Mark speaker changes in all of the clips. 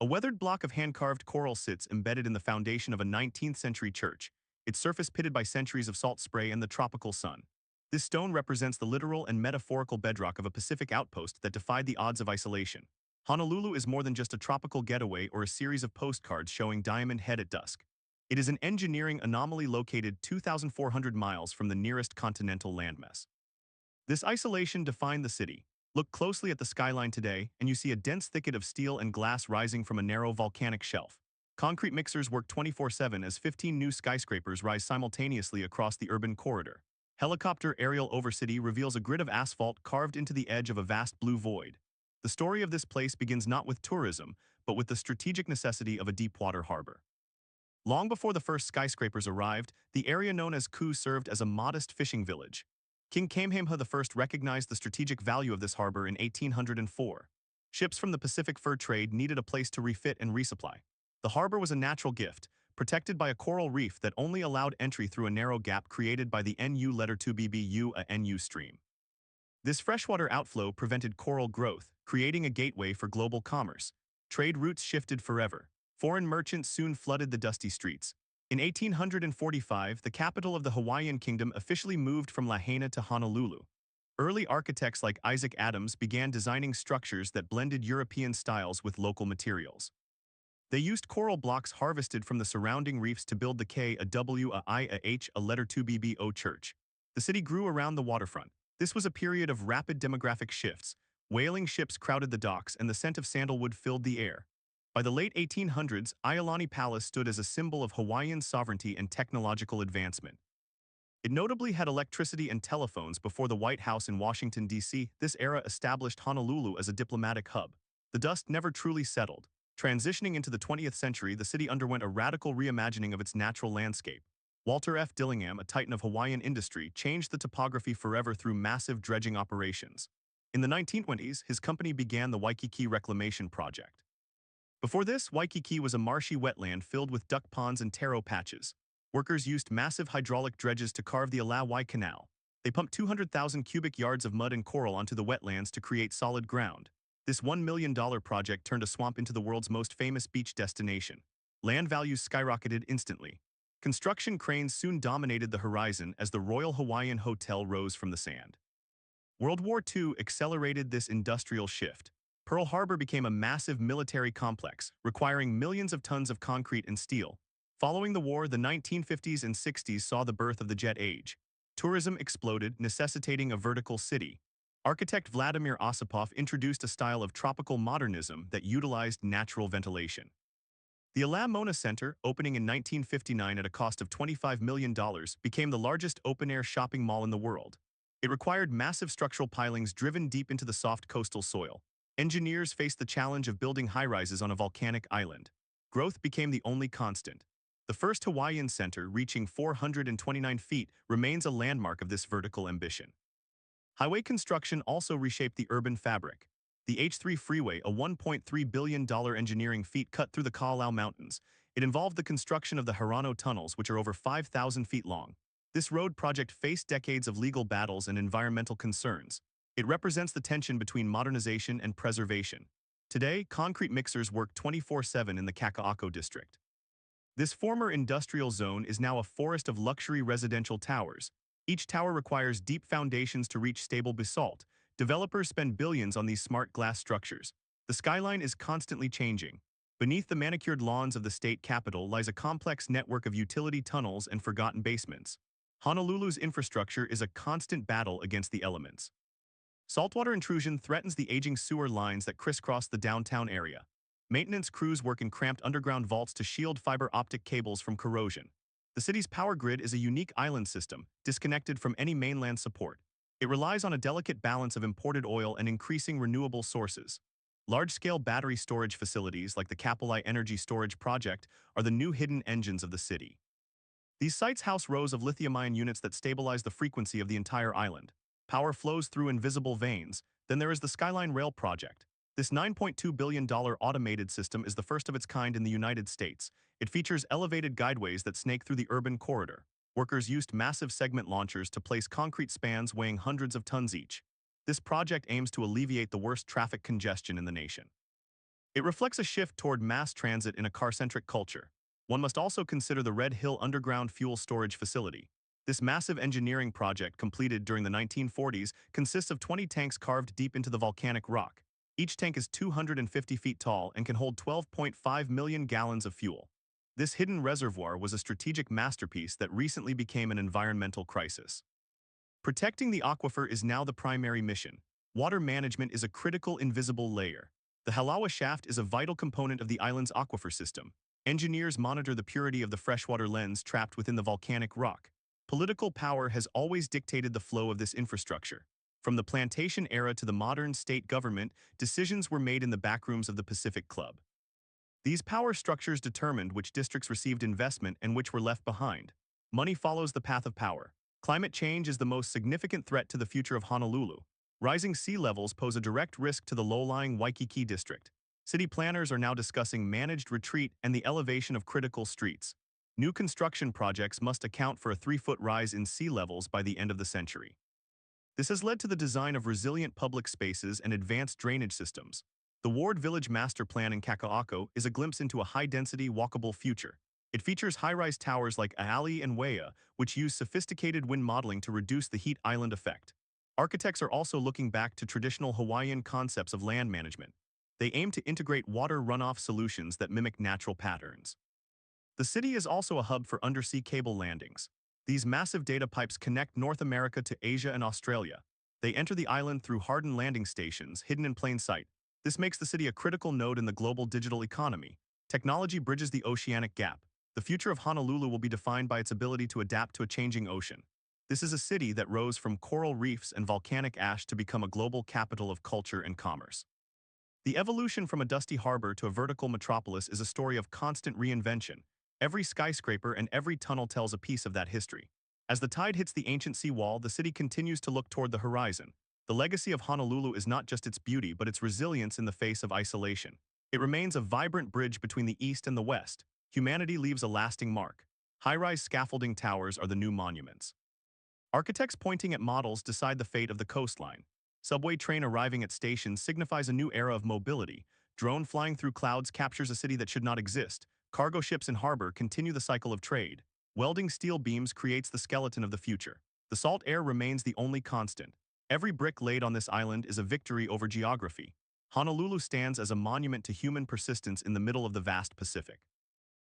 Speaker 1: A weathered block of hand-carved coral sits embedded in the foundation of a 19th-century church, its surface pitted by centuries of salt spray and the tropical sun. This stone represents the literal and metaphorical bedrock of a Pacific outpost that defied the odds of isolation. Honolulu is more than just a tropical getaway or a series of postcards showing Diamond Head at dusk. It is an engineering anomaly located 2,400 miles from the nearest continental landmass. This isolation defined the city. Look closely at the skyline today, and you see a dense thicket of steel and glass rising from a narrow volcanic shelf. Concrete mixers work 24/7 as 15 new skyscrapers rise simultaneously across the urban corridor. Helicopter aerial overcity reveals a grid of asphalt carved into the edge of a vast blue void. The story of this place begins not with tourism, but with the strategic necessity of a deep-water harbor. Long before the first skyscrapers arrived, the area known as Ku served as a modest fishing village. King Kamehameha I recognized the strategic value of this harbor in 1804. Ships from the Pacific fur trade needed a place to refit and resupply. The harbor was a natural gift, protected by a coral reef that only allowed entry through a narrow gap created by the NU letter 2BBU, a NU stream. This freshwater outflow prevented coral growth, creating a gateway for global commerce. Trade routes shifted forever. Foreign merchants soon flooded the dusty streets. In 1845, the capital of the Hawaiian Kingdom officially moved from Lahaina to Honolulu. Early architects like Isaac Adams began designing structures that blended European styles with local materials. They used coral blocks harvested from the surrounding reefs to build the K, a W, a I, a H, a letter 2BBO church. The city grew around the waterfront. This was a period of rapid demographic shifts. Whaling ships crowded the docks and the scent of sandalwood filled the air. By the late 1800s, Iolani Palace stood as a symbol of Hawaiian sovereignty and technological advancement. It notably had electricity and telephones before the White House in Washington, D.C. This era established Honolulu as a diplomatic hub. The dust never truly settled. Transitioning into the 20th century, the city underwent a radical reimagining of its natural landscape. Walter F. Dillingham, a titan of Hawaiian industry, changed the topography forever through massive dredging operations. In the 1920s, his company began the Waikiki Reclamation Project. Before this, Waikiki was a marshy wetland filled with duck ponds and taro patches. Workers used massive hydraulic dredges to carve the Alawai Canal. They pumped 200,000 cubic yards of mud and coral onto the wetlands to create solid ground. This $1 million project turned a swamp into the world's most famous beach destination. Land values skyrocketed instantly. Construction cranes soon dominated the horizon as the Royal Hawaiian Hotel rose from the sand. World War II accelerated this industrial shift. Pearl Harbor became a massive military complex, requiring millions of tons of concrete and steel. Following the war, the 1950s and 60s saw the birth of the jet age. Tourism exploded, necessitating a vertical city. Architect Vladimir Osipov introduced a style of tropical modernism that utilized natural ventilation. The Ala Moana Center, opening in 1959 at a cost of $25 million, became the largest open-air shopping mall in the world. It required massive structural pilings driven deep into the soft coastal soil. Engineers faced the challenge of building high-rises on a volcanic island. Growth became the only constant. The first Hawaiian center, reaching 429 feet, remains a landmark of this vertical ambition. Highway construction also reshaped the urban fabric. The H3 freeway, a $1.3 billion engineering feat, cut through the Ka'alau Mountains. It involved the construction of the Hirano tunnels, which are over 5,000 feet long. This road project faced decades of legal battles and environmental concerns. It represents the tension between modernization and preservation. Today, concrete mixers work 24/7 in the Kaka'ako district. This former industrial zone is now a forest of luxury residential towers. Each tower requires deep foundations to reach stable basalt. Developers spend billions on these smart glass structures. The skyline is constantly changing. Beneath the manicured lawns of the state capitol lies a complex network of utility tunnels and forgotten basements. Honolulu's infrastructure is a constant battle against the elements. Saltwater intrusion threatens the aging sewer lines that crisscross the downtown area. Maintenance crews work in cramped underground vaults to shield fiber optic cables from corrosion. The city's power grid is a unique island system, disconnected from any mainland support. It relies on a delicate balance of imported oil and increasing renewable sources. Large-scale battery storage facilities like the Kapolei Energy Storage Project are the new hidden engines of the city. These sites house rows of lithium-ion units that stabilize the frequency of the entire island. Power flows through invisible veins. Then there is the Skyline Rail Project. This $9.2 billion automated system is the first of its kind in the United States. It features elevated guideways that snake through the urban corridor. Workers used massive segment launchers to place concrete spans weighing hundreds of tons each. This project aims to alleviate the worst traffic congestion in the nation. It reflects a shift toward mass transit in a car-centric culture. One must also consider the Red Hill Underground Fuel Storage Facility. This massive engineering project, completed during the 1940s, consists of 20 tanks carved deep into the volcanic rock. Each tank is 250 feet tall and can hold 12.5 million gallons of fuel. This hidden reservoir was a strategic masterpiece that recently became an environmental crisis. Protecting the aquifer is now the primary mission. Water management is a critical invisible layer. The Halawa shaft is a vital component of the island's aquifer system. Engineers monitor the purity of the freshwater lens trapped within the volcanic rock. Political power has always dictated the flow of this infrastructure. From the plantation era to the modern state government, decisions were made in the backrooms of the Pacific Club. These power structures determined which districts received investment and which were left behind. Money follows the path of power. Climate change is the most significant threat to the future of Honolulu. Rising sea levels pose a direct risk to the low-lying Waikiki district. City planners are now discussing managed retreat and the elevation of critical streets. New construction projects must account for a 3-foot rise in sea levels by the end of the century. This has led to the design of resilient public spaces and advanced drainage systems. The Ward Village Master Plan in Kaka'ako is a glimpse into a high-density, walkable future. It features high-rise towers like Aali and Wea, which use sophisticated wind modeling to reduce the heat island effect. Architects are also looking back to traditional Hawaiian concepts of land management. They aim to integrate water runoff solutions that mimic natural patterns. The city is also a hub for undersea cable landings. These massive data pipes connect North America to Asia and Australia. They enter the island through hardened landing stations hidden in plain sight. This makes the city a critical node in the global digital economy. Technology bridges the oceanic gap. The future of Honolulu will be defined by its ability to adapt to a changing ocean. This is a city that rose from coral reefs and volcanic ash to become a global capital of culture and commerce. The evolution from a dusty harbor to a vertical metropolis is a story of constant reinvention. Every skyscraper and every tunnel tells a piece of that history. As the tide hits the ancient seawall, the city continues to look toward the horizon. The legacy of Honolulu is not just its beauty, but its resilience in the face of isolation. It remains a vibrant bridge between the East and the West. Humanity leaves a lasting mark. High-rise scaffolding towers are the new monuments. Architects pointing at models decide the fate of the coastline. Subway train arriving at stations signifies a new era of mobility. Drone flying through clouds captures a city that should not exist. Cargo ships in harbor continue the cycle of trade. Welding steel beams creates the skeleton of the future. The salt air remains the only constant. Every brick laid on this island is a victory over geography. Honolulu stands as a monument to human persistence in the middle of the vast Pacific.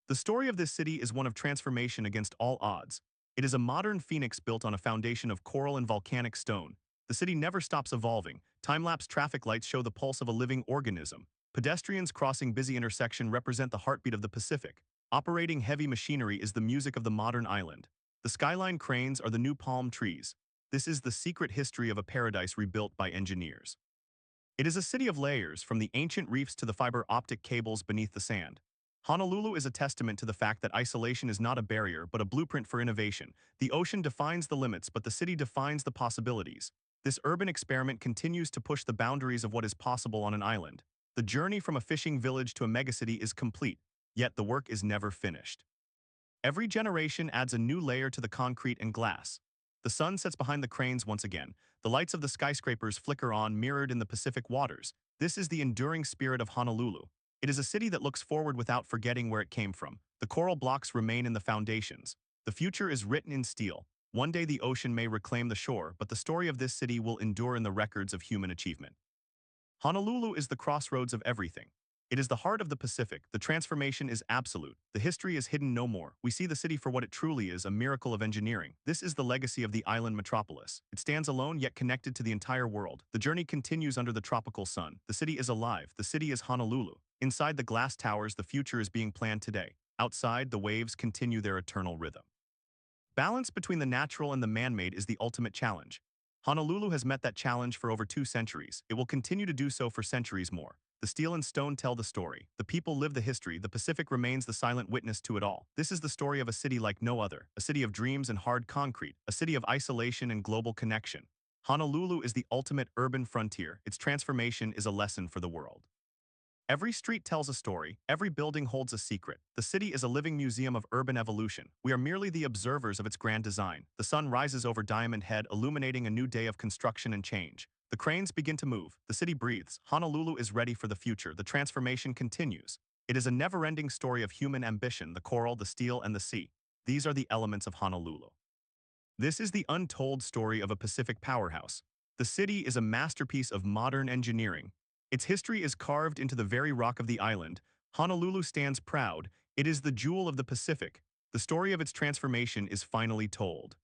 Speaker 1: The story of this city is one of transformation against all odds. It is a modern phoenix built on a foundation of coral and volcanic stone. The city never stops evolving. Time-lapse traffic lights show the pulse of a living organism. Pedestrians crossing busy intersection represent the heartbeat of the Pacific. Operating heavy machinery is the music of the modern island. The Skyline cranes are the new palm trees. This is the secret history of a paradise rebuilt by engineers. It is a city of layers, from the ancient reefs to the fiber optic cables beneath the sand. Honolulu is a testament to the fact that isolation is not a barrier but a blueprint for innovation. The ocean defines the limits, but the city defines the possibilities. This urban experiment continues to push the boundaries of what is possible on an island. The journey from a fishing village to a megacity is complete, yet the work is never finished. Every generation adds a new layer to the concrete and glass. The sun sets behind the cranes once again. The lights of the skyscrapers flicker on, mirrored in the Pacific waters. This is the enduring spirit of Honolulu. It is a city that looks forward without forgetting where it came from. The coral blocks remain in the foundations. The future is written in steel. One day the ocean may reclaim the shore, but the story of this city will endure in the records of human achievement. Honolulu is the crossroads of everything. It is the heart of the Pacific. The transformation is absolute. The history is hidden no more. We see the city for what it truly is, a miracle of engineering. This is the legacy of the island metropolis. It stands alone yet connected to the entire world. The journey continues under the tropical sun. The city is alive. The city is Honolulu. Inside the glass towers, the future is being planned today. Outside, the waves continue their eternal rhythm. Balance between the natural and the man-made is the ultimate challenge. Honolulu has met that challenge for over 2 centuries. It will continue to do so for centuries more. The steel and stone tell the story. The people live the history. The Pacific remains the silent witness to it all. This is the story of a city like no other, a city of dreams and hard concrete, a city of isolation and global connection. Honolulu is the ultimate urban frontier. Its transformation is a lesson for the world. Every street tells a story. Every building holds a secret. The city is a living museum of urban evolution. We are merely the observers of its grand design. The sun rises over Diamond Head, illuminating a new day of construction and change. The cranes begin to move. The city breathes. Honolulu is ready for the future. The transformation continues. It is a never-ending story of human ambition, the coral, the steel, and the sea. These are the elements of Honolulu. This is the untold story of a Pacific powerhouse. The city is a masterpiece of modern engineering. Its history is carved into the very rock of the island. Honolulu stands proud. It is the jewel of the Pacific. The story of its transformation is finally told.